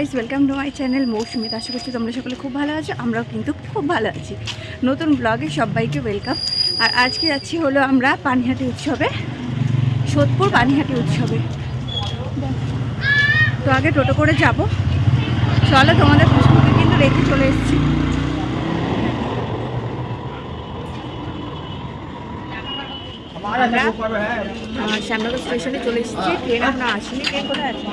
Guys, welcome to my channel Moushumi. আশা করছি তোমরা সকলে খুব ভালো আছো, আমরাও কিন্তু খুব ভালো আছি। নতুন ব্লগে সবাইকে ওয়েলকাম। আর আজকে যাচ্ছি হলো আমরা পানিহাটি উৎসবে, সোদপুর পানিহাটি উৎসবে। তো আগে টোটো করে যাব, চলো তোমাদের ফেসবুকে কিন্তু রেখে চলে এসেছি। শ্যামনগর স্টেশনে চলে এসেছি, ট্রেন এখনো আসেনি। ট্রেন কোথায় আছে?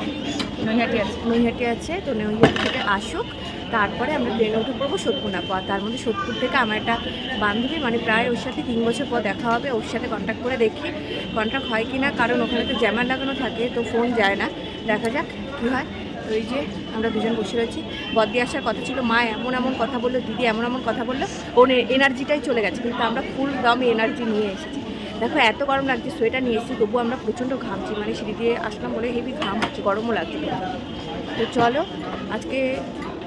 নৈহাটি আছে। তো নৈহাটি থেকে আসুক, তারপরে আমরা ট্রেনে উঠে পড়বো সোদপুর নামবো। আর তার মধ্যে সোদপুর থেকে আমার একটা বান্ধবী, মানে প্রায় ওর সাথে 3 বছর পর দেখা হবে, ওর সাথে কন্ট্যাক্ট করে দেখি কন্ট্যাক্ট হয় কি না, কারণ ওখানে তো জ্যামার লাগানো থাকে, তো ফোন যায় না। দেখা যাক কী হয়। তো এই যে আমরা দুজন বসে রয়েছি। বদ্দি আসার কথা ছিল, মা এমন এমন কথা বললো, দিদি এমন এমন কথা বললো, ওর এনার্জিটাই চলে গেছে। কিন্তু আমরা ফুল দম এনার্জি নিয়ে এসেছি। দেখো এত গরম লাগছে, সোয়েটার নিয়ে এসেছি, তবুও আমরা প্রচণ্ড ঘামছি, মানে সিঁড়ি দিয়ে আসলাম বলে হেভি ঘাম হচ্ছে, গরমও লাগছে। তো চলো আজকে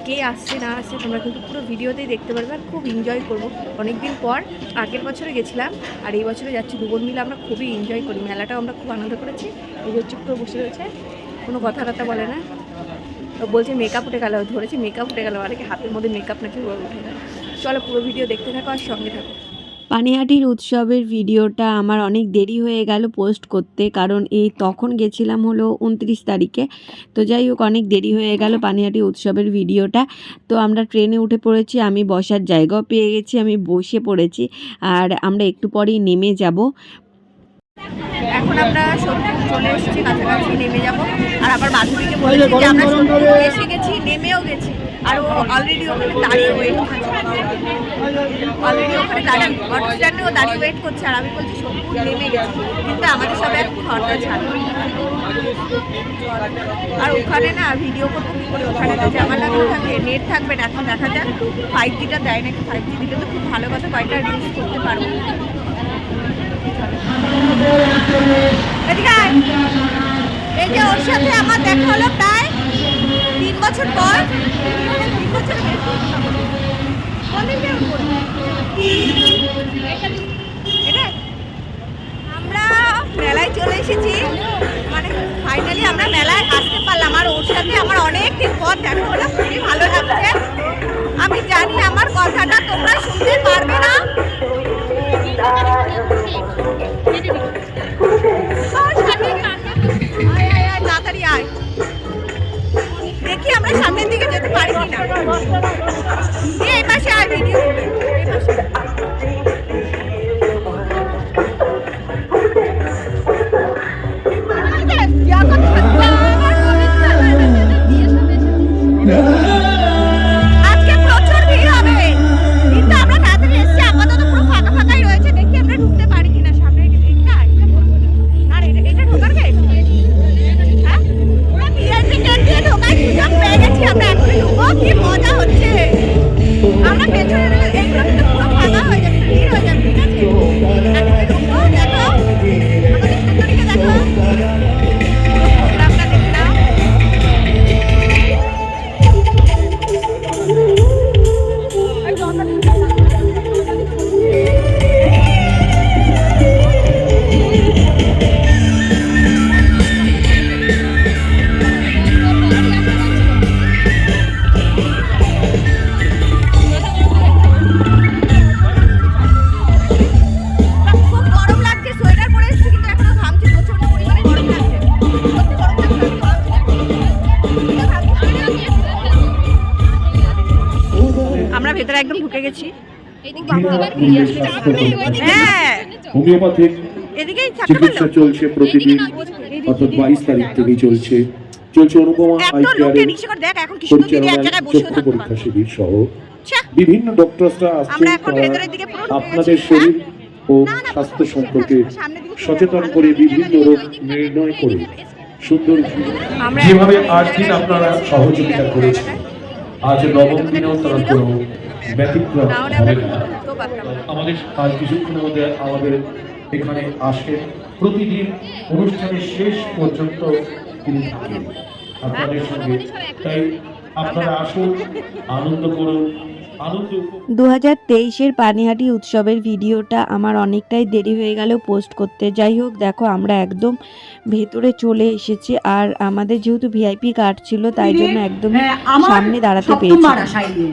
কে আসছে না আসছে তোমরা কিন্তু পুরো ভিডিওতেই দেখতে পারবে, আর খুব এনজয় করবো। অনেক দিন পর, আগের বছরে গেছিলাম আর এই বছরে যাচ্ছি, দুবোন মিলে আমরা খুবই এনজয় করি। মেলাটাও আমরা খুব আনন্দ করেছি। এই হচ্ছে পুরো বসে রয়েছে, কোনো কথাবার্তা বলে না। বলছে মেকআপ উঠে গেল, ধরেছি মেকআপ উঠে গেল, আর কি হাতের মধ্যে মেকআপ নাকি উঠে গেল। চলো পুরো ভিডিও দেখতে থাকো আর সঙ্গে থাকো। পানিহাটির উৎসবের ভিডিওটা আমার অনেক দেরি হয়ে গেল পোস্ট করতে, কারণ এই তখন গেছিলাম হলো 29 তারিখে। তো যাই হোক, অনেক দেরি হয়ে গেল পানিহাটি উৎসবের ভিডিওটা। তো আমরা ট্রেনে উঠে পড়েছি, আমি বসার জায়গাও পেয়ে গেছি, আমি বসে পড়েছি। আর আমরা একটু পরেই নেমে যাব। এখন আমরা সোদপুর চলে এসেছি, কাছাকাছি নেমে যাব। আর আবার বান্ধবীকে বলেছি যে আমরা সোদপুর এসে গেছি, নেমেও গেছি। আর ও অলরেডি ওখানে দাঁড়িয়ে ওয়েট করছে, অটো স্ট্যান্ডে ও দাঁড়িয়ে ওয়েট করছে। আর আমি বলছি সোদপুর নেমে গেছি, কিন্তু আমাদের সবাই এখন ঘরটা ছাড়বে। আর ওখানে না ভিডিও করবো কী করে, ওখানে তো জ্যামার লাগানো থাকে, নেট থাকবে না। এখন দেখা যাক 5Gটা দেয় নাকি, 5G দিলে তো খুব ভালো কথা, কয়েকটা রিলস করতে পারবো। এই যে ওর সাথে আমার দেখা হলো প্রায় 3 বছর পর। আমরা মেলায় চলে এসেছি, মানে ফাইনালি আমরা মেলায় আসতে পারলাম। আর ওর সাথে আমার অনেক দিন পর দেখা হলো, খুবই ভালো লাগছে। আমি জানি আমার কথাটা তোমরা শুনতে পারবে না, তাড়াতাড়ি আয়, দেখি আমরা সামনের দিকে যেতে পারি কিনা। এই পাশে আয়, ভিডিও এই পাশে। আজকে প্রচুর ভিড় হবে, কিন্তু আমরা তাড়াতাড়ি এসেছি, আপাতত পুরো ফাঁকা ফাঁকাই রয়েছে। দেখি আমরা ঢুকতে পারি কিনা সামনে। আর এটা ঢোকার গেট, হ্যাঁ পুরো ভিআইপি গেট দিয়ে ঢোকার সুযোগ পেয়ে গেছি আমরা। এখন ঢুকবো, কি মজা হচ্ছে। আমরা পেছনে এগুলো কিন্তু পুরো ফাঁকা হয়ে যাবে, ভিড় হয়ে যাবে, ঠিক আছে? এখন ঢুকবো, দেখো আমাদের সুন্দরীকে দেখো, প্রোগ্রামটা দেখে নাও। আমরা ভেতরে একদম ঢুকে গেছি। হোমিওপ্যাথিক চিকিৎসা চলছে প্রতিদিন, অর্থাৎ 22 তারিখ থেকেই চলছে অনুপমা আই কেয়ারের পরিচালনায় চক্ষু পরীক্ষা শিবির সহ বিভিন্ন ডক্টরসরা আসছেন। আপনাদের শরীর ও স্বাস্থ্য সম্পর্কে সচেতন করে বিভিন্ন রোগ নির্ণয় করে সুন্দর যেভাবে 8 দিন আপনারা সহযোগিতা করেছেন, আজ 9ম দিনেও তারা কোনো ব্যতিক্রম হবে না। আমাদের আজ কিছুক্ষণের মধ্যে আমাদের এখানে আসেন, প্রতিদিন অনুষ্ঠানের শেষ পর্যন্ত তিনি থাকেন আপনাদের সঙ্গে। তাই আপনারা আসুন, আনন্দ করুন, আনন্দ 2023-এর পানিহাটি উৎসবের ভিডিওটা আমার অনেকটাই দেরি হয়ে গেল পোস্ট করতে। যাই হোক, দেখো আমরা একদম ভেতরে চলে এসেছি, আর আমাদের যেহেতু ভিআইপি কার্ড ছিল তাই জন্য একদম সামনে দাঁড়াতে পেরেছি।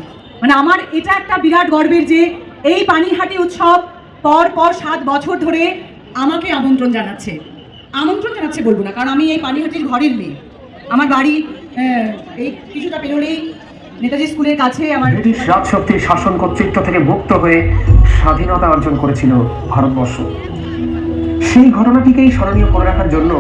মানে আমার এটা একটা বিরাট গর্বের যে এই পানিহাটি উৎসব পর 7 বছর ধরে আমাকে আমন্ত্রণ জানাচ্ছে বলবো না, কারণ আমি এই পানিহাটির ঘরের মেয়ে। আমার বাড়ি এই কিছুটা পেরোলেই নেতাজি স্কুলের কাছে। আমার ব্রিটিশ রাজশক্তির শাসন কর্তৃত্ব থেকে মুক্ত হয়ে স্বাধীনতা অর্জন করেছিল ভারতবর্ষ। সেই ঘটনাটিকেই স্মরণীয় করে রাখার জন্য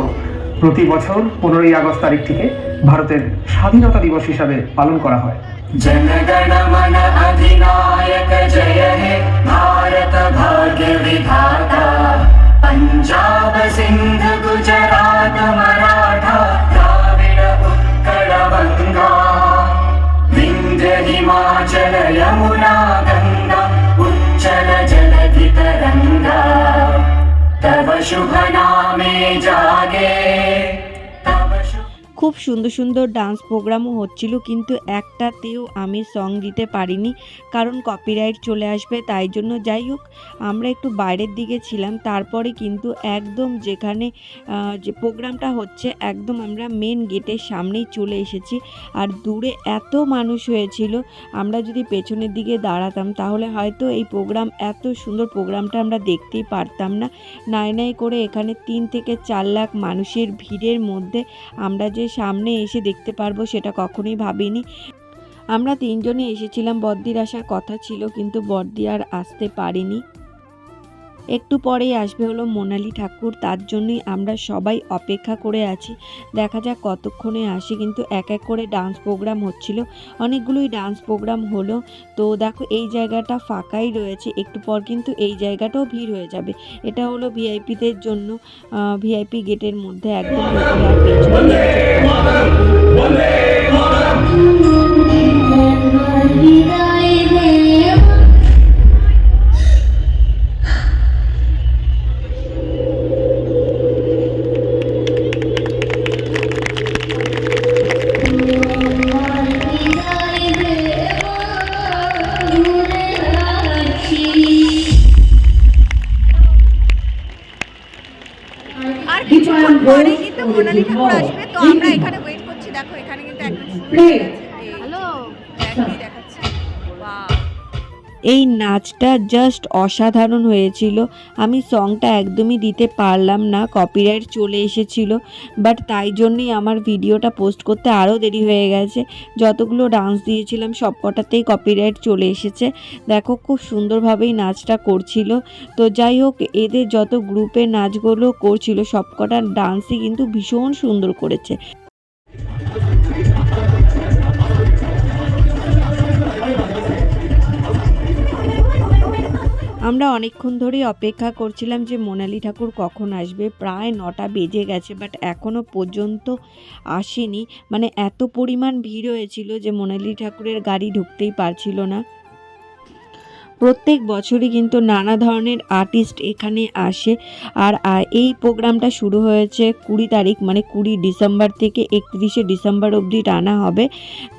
প্রতি বছর 15ই আগস্ট তারিখটিকে ভারতের স্বাধীনতা দিবস হিসাবে পালন করা হয়। जनगण मन अधिनायक जय हे भारत भाग्य विधाता पंजाब सिंध गुजरात मराठा द्राविड उत्कल बंगा विंध्य हिमाचल यमुना गंगा उच्चल जलधि तरंगा तव शुभ नामे जागे। খুব সুন্দর সুন্দর ডান্স প্রোগ্রামও হচ্ছিল, কিন্তু একটাতেও আমি সং দিতে পারিনি কারণ কপিরাইট চলে আসবে, তাই জন্য। যাই হোক, আমরা একটু বাইরের দিকে ছিলাম, তারপরে কিন্তু একদম যেখানে যে প্রোগ্রামটা হচ্ছে একদম আমরা মেন গেটের সামনেই চলে এসেছি। আর দূরে এত মানুষ হয়েছিল, আমরা যদি পেছনের দিকে দাঁড়াতাম তাহলে হয়তো এই প্রোগ্রাম, এত সুন্দর প্রোগ্রামটা আমরা দেখতেই পারতাম না। নাই নাই করে এখানে 3 থেকে 4 লাখ মানুষের ভিড়ের মধ্যে আমরা যে সামনে এসে দেখতে পারবো সেটা কখনোই ভাবিনি। আমরা 3 জনই এসেছিলাম, বড়দির আসার কথা ছিল কিন্তু বড়দি আর আসতে পারেনি। একটু পরেই আসবে হলো মোনালি ঠাকুর, তার জন্যই আমরা সবাই অপেক্ষা করে আছি। দেখা যাক কতক্ষণে আসে। কিন্তু এক এক করে ডান্স প্রোগ্রাম হচ্ছিল, অনেকগুলোই ডান্স প্রোগ্রাম হলো। তো দেখো এই জায়গাটা ফাঁকাই রয়েছে, একটু পর কিন্তু এই জায়গাটাও ভিড় হয়ে যাবে। এটা হলো ভিআইপিদের জন্য, ভিআইপি গেটের মধ্যে একদম ভেতরে আর পেছনে। আর কিছুক্ষণ পরে কিন্তু মোনালি ঠাকুর আসবে, তো আমরা এখানে ওয়েট করছি। দেখো এখানে কিন্তু একদম হ্যালো দেখাচ্ছি। বাহ, এই নাচটা জাস্ট অসাধারণ হয়েছিল। আমি সংটা একদমই দিতে পারলাম না, কপিরাইট চলে এসেছিল, বাট তাই জন্যই আমার ভিডিওটা পোস্ট করতে আরও দেরি হয়ে গেছে। যতগুলো ডান্স দিয়েছিলাম সবকটাতেই কপিরাইট চলে এসেছে। দেখো খুব সুন্দরভাবেই নাচটা করছিল। তো যাই হোক, এদের যত গ্রুপে নাচগুলো করছিল সবকটা ডান্সই কিন্তু ভীষণ সুন্দর করেছে। আমরা অনেকক্ষণ ধরেই অপেক্ষা করছিলাম যে মোনালি ঠাকুর কখন আসবে। প্রায় 9টা বেজে গেছে, বাট এখনও পর্যন্ত আসেনি। মানে এত পরিমাণ ভিড় হয়েছিল যে মোনালি ঠাকুরের গাড়ি ঢুকতেই পারছিল না। প্রত্যেক বছরই কিন্তু নানা ধরনের আর্টিস্ট এখানে আসে। আর এই প্রোগ্রামটা শুরু হয়েছে 20 তারিখ, মানে 20 ডিসেম্বর থেকে 31শে ডিসেম্বর অবধি টানা হবে।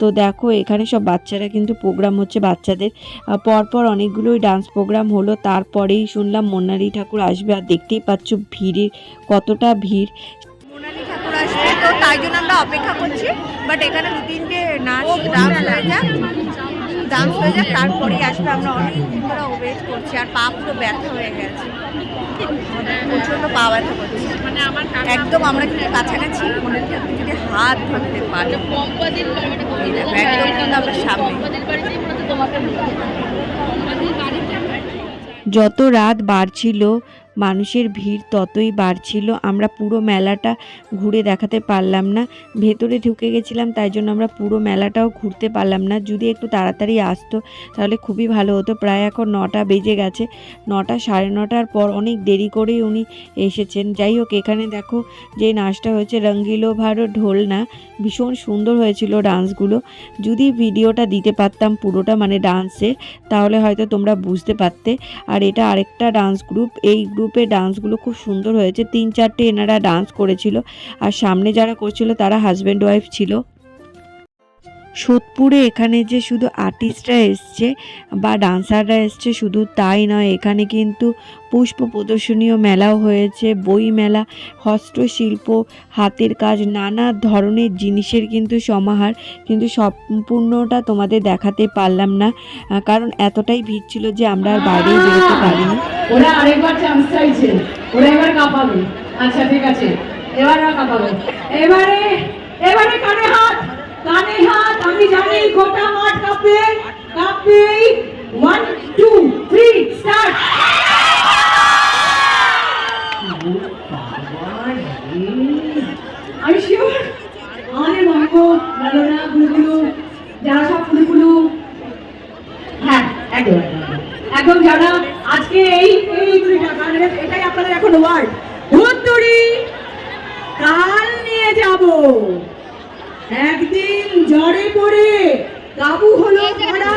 তো দেখো এখানে সব বাচ্চারা কিন্তু প্রোগ্রাম হচ্ছে বাচ্চাদের। পরপর অনেকগুলোই ডান্স প্রোগ্রাম হলো, তারপরেই শুনলাম মোনালি ঠাকুর আসবে। আর দেখতেই পাচ্ছ ভিড়ের কতটা ভিড়। মোনালি ঠাকুর আসবে, তো তাই জন্য আমরা অপেক্ষা করছি। বাট এখানে 2-3টে নাচ ডান্স হয়ে যাক তারপরেই আসবে। আমরা অনেকদিন ধরে ওয়েট করছি, আর পা পুরো ব্যথা হয়ে গেছে, প্রচণ্ড পা ব্যথা করছে। মানে আমার একদম আমরা কিন্তু কাছাকাছি, মোনালি ঠাকুর যদি হাত ধরতে পারি একদম কিন্তু আমরা সামনে। যত রাত বাড়ছিল মানুষের ভিড় ততই বাড়ছিল। আমরা পুরো মেলাটা ঘুরে দেখাতে পারলাম না, ভেতরে ঢুকে গেছিলাম, তাই জন্য আমরা পুরো মেলাটাও ঘুরতে পারলাম না। যদি একটু তাড়াতাড়ি আসতো তাহলে খুবই ভালো হতো। প্রায় এখন 9টা বেজে গেছে, 9টা 9:30 পর অনেক দেরি করেই উনি এসেছেন। যাই হোক, এখানে দেখো যে নাচটা হয়েছে রঙ্গিলো ভারো ঢোল না, ভীষণ সুন্দর হয়েছিল ডান্সগুলো। যদি ভিডিওটা দিতে পারতাম পুরোটা মানে ডান্সের, তাহলে হয়তো তোমরা বুঝতে পারতে। আর এটা আরেকটা ডান্স গ্রুপ, এই গ্রুপে ডান্সগুলো খুব সুন্দর হয়েছে। 3-4টে এনারা ডান্স করেছিল, আর সামনে যারা করছিল তারা হাজব্যান্ড ওয়াইফ ছিল। সোদপুরে এখানে যে শুধু আর্টিস্টরা এসছে বা ডান্সাররা এসছে শুধু তাই নয়, এখানে কিন্তু পুষ্প প্রদর্শনীয় মেলাও হয়েছে, বই মেলা, হস্তশিল্প, হাতের কাজ, নানা ধরনের জিনিসের কিন্তু সমাহার। কিন্তু সম্পূর্ণটা তোমাদের দেখাতে পারলাম না, কারণ এতটাই ভিড় ছিল যে আমরা আর বাইরেও বেরোতে পারিনি। ওরা আরেকবার চান্স চাইছে, ওরা এবার কাঁপাবে। আচ্ছা ঠিক আছে, এবার ওরা কাঁপাবে। এবারে কানে হাত, কানে হাত। আমি জানি গোটা মাঠ কাঁপবে, কাঁপবে। 1 2 3 স্টার্ট। আমি শিওর আমাদের মঙ্গ লালনা গুলগুলু যারা সব ফুলগুলো, হ্যাঁ একদম একদম যারা আজকে এই দুইটা গানের, এটাই আপনাদের এখন ওয়ার্ড ধুত্তুরি কাল নিয়ে যাব। একদিন জ্বরে পড়ে কাবু হলো পড়া।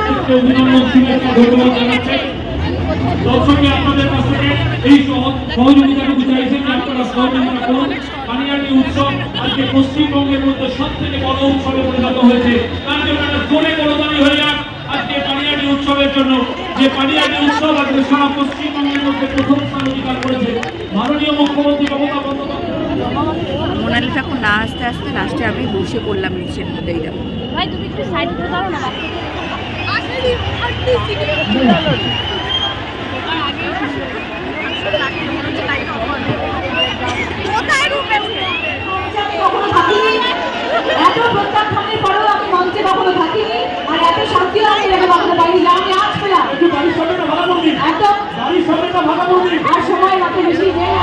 দর্শকরা আপনাদের কাছ থেকে এই সহযোগিতাটুকু চাইছেন যে আপনারা সহযোগিতা করুন। পানিহাটি উৎসব আজকে পশ্চিমবঙ্গের মধ্যে সব থেকে বড় উৎসবে পরিণত হয়েছে, তার জন্য একটা জোরে করতালি হয়ে যাক আজকে পানিহাটি উৎসবের জন্য। যে পানিহাটি উৎসব আজকে সারা পশ্চিমবঙ্গের মধ্যে প্রথম স্থান অধিকার করেছে মাননীয় মুখ্যমন্ত্রী মমতা বন্দ্যোপাধ্যায়। মোনালি ঠাকুর না আসতে আসতে লাস্টে আমি বসে পড়লাম নিচের মধ্যেই। যাবো ভাই তুমি একটু সাইড করে দাও না। কখনো থাকিনি, এত প্রত্যাখ্যানের পরেও আমি মঞ্চে কখনো থাকিনি, আর এত শান্তিও আমি এরকম কখনো পাইনি যা আমি আজ পেলাম। একদম আর সময় রাতে বেশি নেই।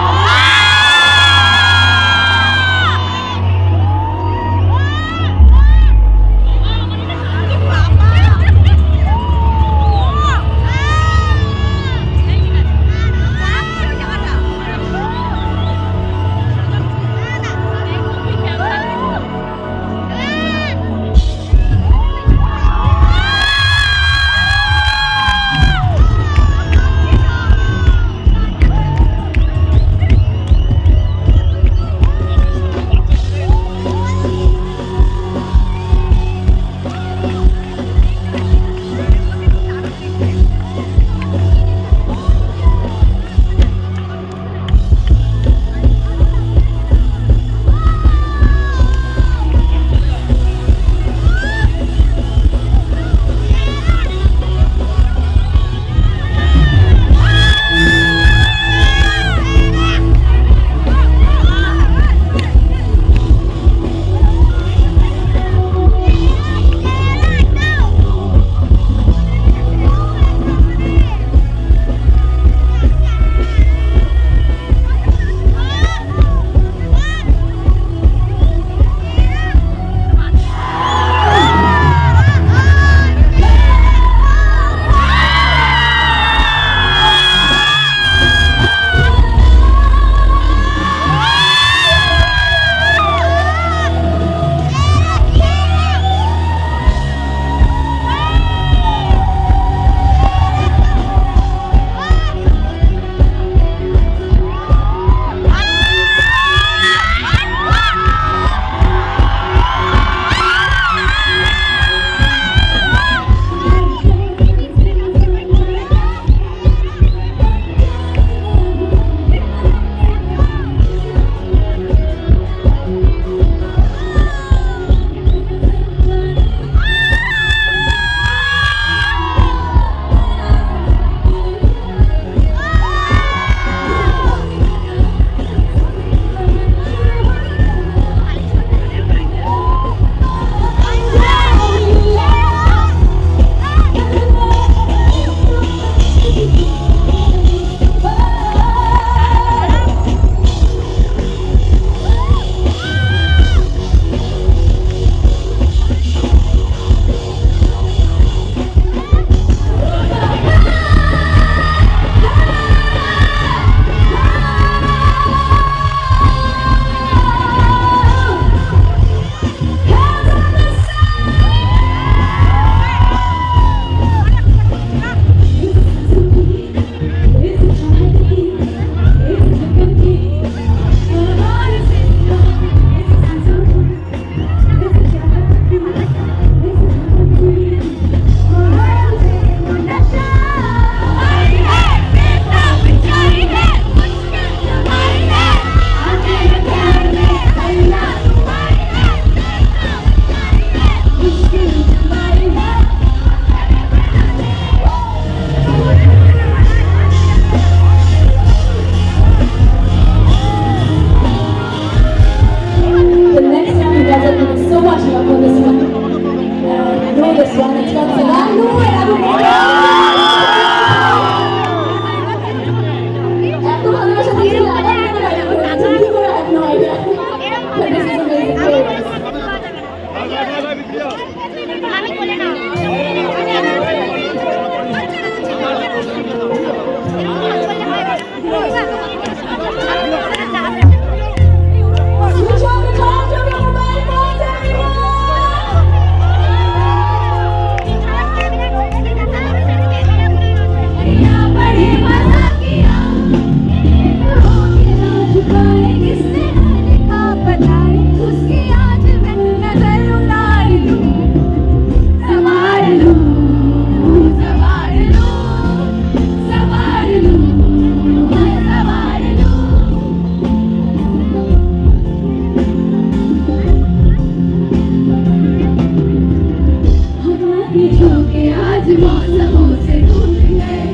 मौसमों से टूट गए,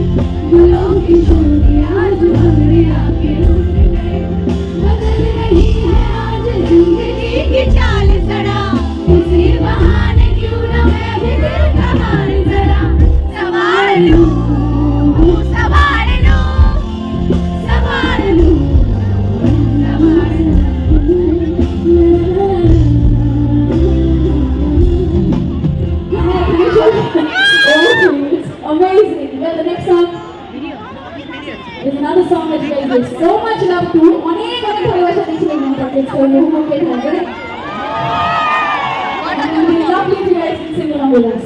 गुलों की चोटियां आज भंवरे आके लूट गए। बदल रही है आज जिंदगी की चाल जरा, इसी बहाने क्यों न मैं भी दिल का हाल जरा संभाल लूं, संभाल लूं, संभाल लूं, संभाल लूं। Amazing. Well, the next song is another song that you guys give so much love to. অনেক অনেক ভালোবাসা দিয়েছিলেন আমাকে, so you hope it হবে। And it would be lovely if you guys can sing along with us.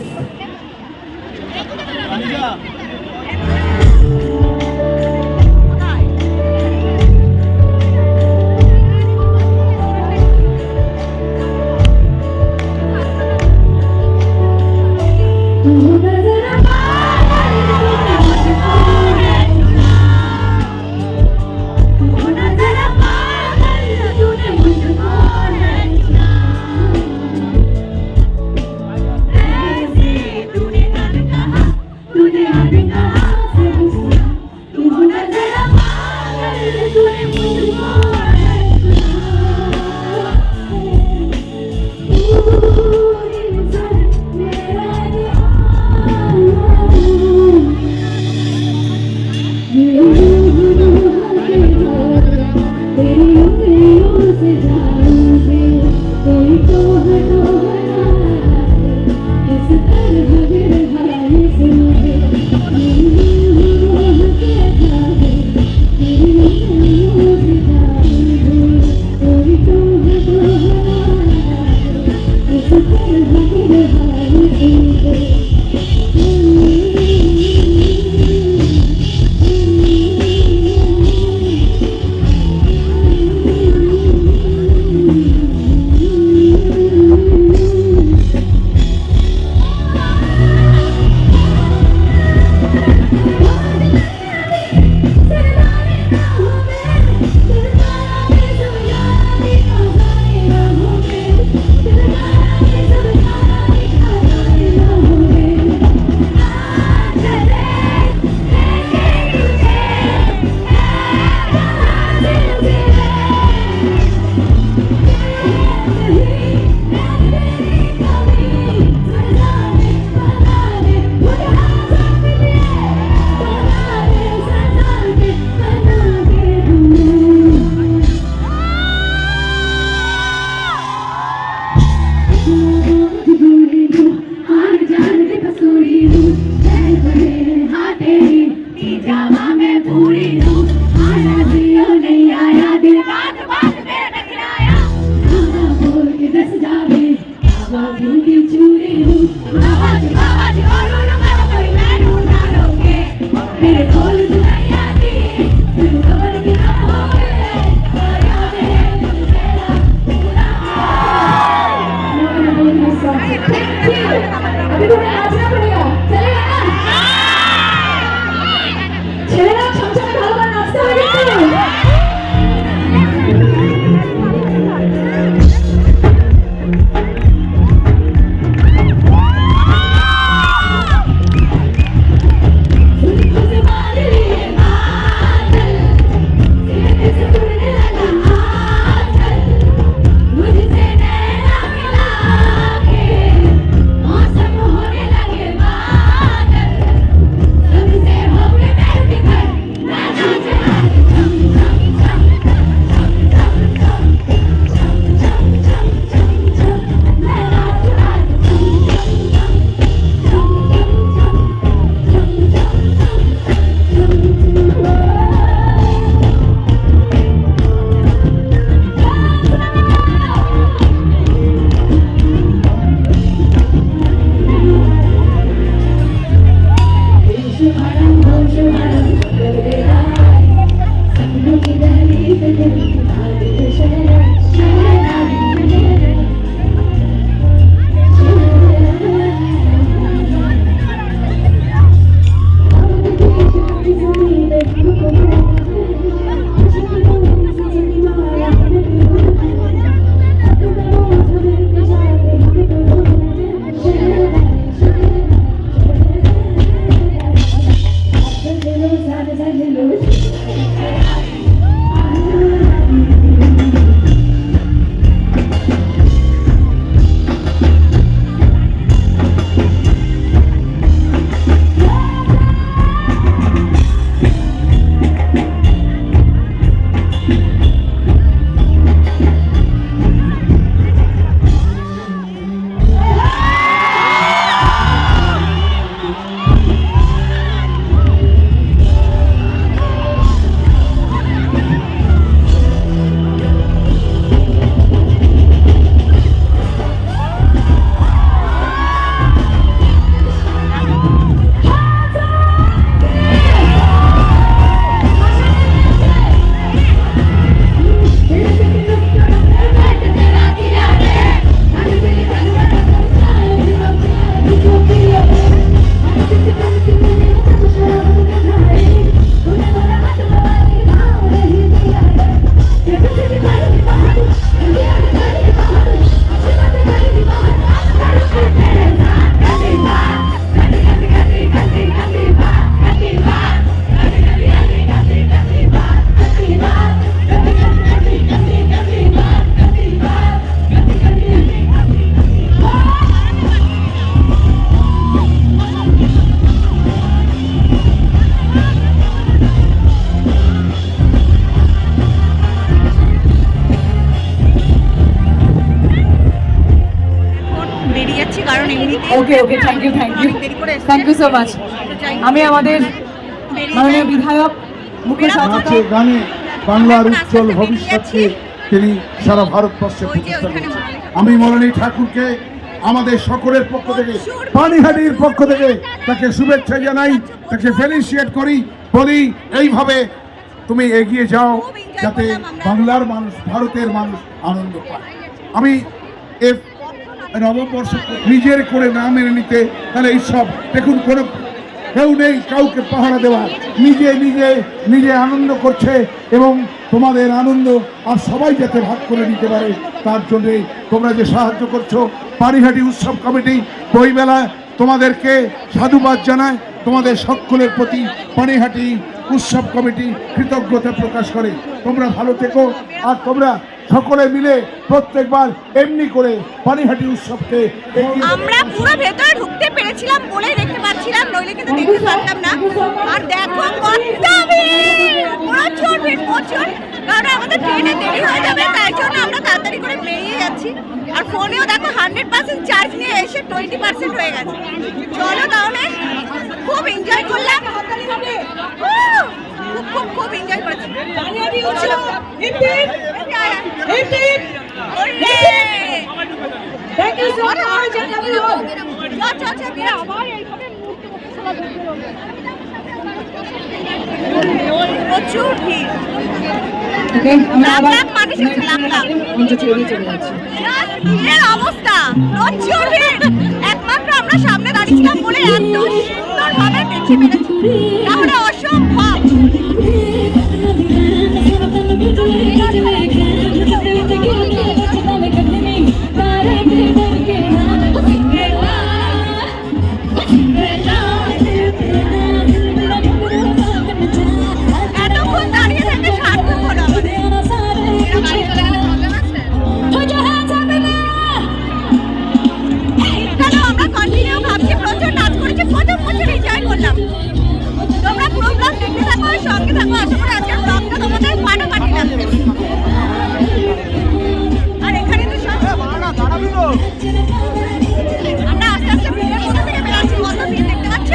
Okay okay thank you দেরি করে এসেছে। Thank you so much. তো যাই হোক, আমি আমাদের বেরিয়ে মাননীয় যাই। বিধায়ক মুখ্য নাচে সচেতক গানে বাংলার এখন আস্তে উজ্জ্বল আস্তে ভবিষ্যৎকে বেরিয়ে তিনি সারা ভারতবর্ষে ওই যে প্রতিষ্ঠা ওইখানে করেছেন। আমি মনোনী ঠাকুরকে আমাদের সকলের পক্ষ থেকে, পানিহাটির পক্ষ থেকে তাকে শুভেচ্ছা জানাই, তাকে ফেলিসিয়েট করি, বলি এইভাবে তুমি এগিয়ে যাও যাতে বাংলার মানুষ, ভারতের মানুষ আনন্দ পায়। আমি এ নববর্ষ নিজের করে না মেনে নিতে, তাহলে এইসব দেখুন কোনো কেউ নেই কাউকে পাহারা দেওয়ার, নিজে নিজে নিজে আনন্দ করছে এবং তোমাদের আনন্দ আর সবাই যাতে ভাগ করে নিতে পারে তার জন্যে তোমরা যে সাহায্য করছো। পানিহাটি উৎসব কমিটি বইমেলা তোমাদেরকে সাধুবাদ জানায়, তোমাদের সকলের প্রতি পানিহাটি উৎসব কমিটি কৃতজ্ঞতা প্রকাশ করে। তোমরা ভালো থেকো, আর তোমরা সকলে মিলে প্রত্যেকবার এমনি করে পানিহাটি উৎসবকে এগিয়ে আমরা পুরো ভেতরে ঢুকতে পেরেছিলাম বলে দেখতে পাচ্ছিলাম, নইলে কিন্তু দেখতে পারতাম না। আর দেখো কত ভিড়, প্রচুর ভিড়, প্রচুর। কারণ আমাদের ট্রেনে দেরি হয়ে যাবে, তাই জন্য আমরা তাড়াতাড়ি করে বেরিয়ে যাচ্ছি। আর ফোনেও দেখো 100% চার্জ নিয়ে এসে 20% হয়ে গেছে। চলো তাহলে, খুব এনজয় করলাম, খুব খুব এনজয় করেছি। Thank you so much. প্রচুর ভিড়, ওকে আমরা লাখ আবার লাখ মানুষ এসেছে, লাখ লাখ। মঞ্চ ছেড়ে দিয়ে চলে যাচ্ছি। ভিড়ের অবস্থা প্রচুর ভিড়। একমাত্র আমরা সামনে দাঁড়িয়েছিলাম বলে এত সুন্দরভাবে দেখতে পেরেছি, তাহলে অসম্ভব। এতক্ষণ দাঁড়িয়ে থেকে সার্থক হলো আমাদের। শীতকালেও আমরা কন্টিনিউ ভাবছি, প্রচুর নাচ করেছি, প্রচুর এনজয় করলাম। তোমরা পুরো ব্লগ দেখতে থাকো, সঙ্গে থাকো। আশা করি আজকের ব্লগটা তোমাদের ফাটাফাটি লাগবে। আর এখানে তো সব আমরা আস্তে আস্তে ভিড়ের মধ্যে থেকে বেরাচ্ছি। কত ভিড় দেখতে পাচ্ছ?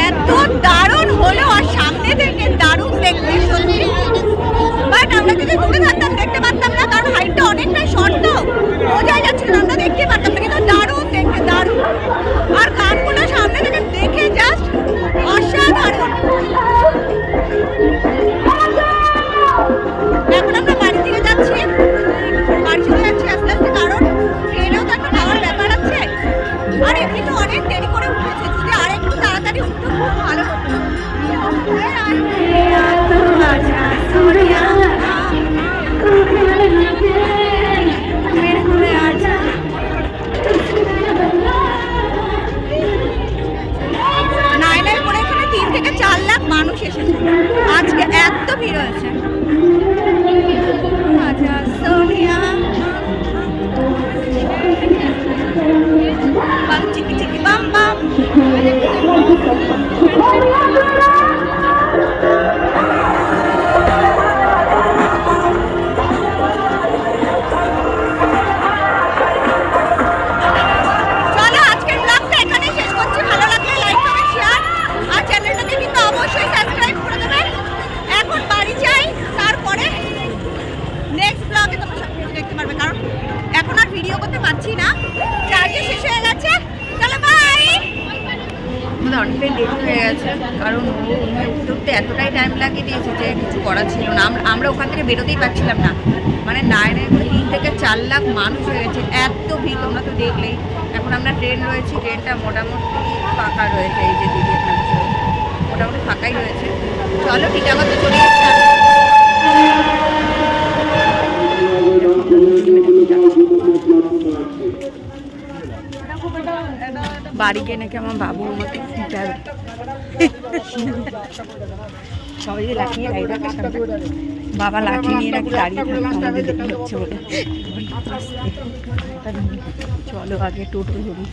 এত দারুণ হলো, আর সামনে থেকে দারুণ দেখতে সত্যি। বাট আমরা যদি দূরে থাকতাম দেখতে পারতাম না, কারণ হাইটটা অনেকটাই শর্ট, তো বোঝাই যাচ্ছিল না, আমরা দেখতেই পারতাম না। কিন্তু দারুণ দেখতে, দারুণ। আর গানগুলো সামনে থেকে দেখে জাস্ট অসাধারণ। এখন আমরা বাড়ি থেকে যাচ্ছি, বাড়ি চলে যাচ্ছি আস্তে আস্তে, কারণ ট্রেনেও তো একটা খাওয়ার ব্যাপার আছে। আর এমনি তো অনেক দেরি করে উঠেছে, যদি আর একটু তাড়াতাড়ি উঠতো খুব ভালো হতো। নাইনের পরে এখানে 3 থেকে 4 লাখ মানুষ এসেছে, আজকে এত ভিড় হয়েছে। আচ্ছা সোনিয়া বাম চিকি চিকি বাম বাম। চলো আজকের ব্লগটা এখানেই শেষ করছি। ভালো লাগলে লাইক কমেন্ট শেয়ার, আর চ্যানেলটাকে কিন্তু অবশ্যই সাবস্ক্রাইব করে দেবেন। এখন বাড়ি যাই, তারপরে নেক্সট ব্লগে তোমরা সব কিছু দেখতে পারবে, কারণ এখন আর ভিডিও করতে পারছি না, চার্জে শেষ হয়ে গেছে। চলো বাই। আমাদের অনেকটাই দেরি হয়ে গেছে, কারণ ও উঠতে উঠতে এতটাই টাইম লাগিয়ে দিয়েছে যে কিছু করা ছিল না। আমরা ওখান থেকে বেরোতেই পারছিলাম না, মানে 3 থেকে 4 লাখ মানুষ হয়ে গেছে, এত ভিড়। তোমরা তো দেখলেই। এখন আমরা ট্রেন রয়েছি, ট্রেনটা মোটামুটি ফাঁকা রয়েছে, এই যে দিদি এখানে বসে রয়েছে, মোটামুটি ফাঁকাই রয়েছে। চলো টিটাগড় তো চলে যাচ্ছে। বাড়ি গিয়ে নাকি আমার বাবু আমাকে পিটাবে। সবাই যে লাঠি নিয়ে দাঁড়িয়ে থাকে সামনে। বাবা লাঠি নিয়ে নাকি দাঁড়িয়ে থাকে আমাদের দেখতে হচ্ছে বলে। চলো আগে টোটো ধরি।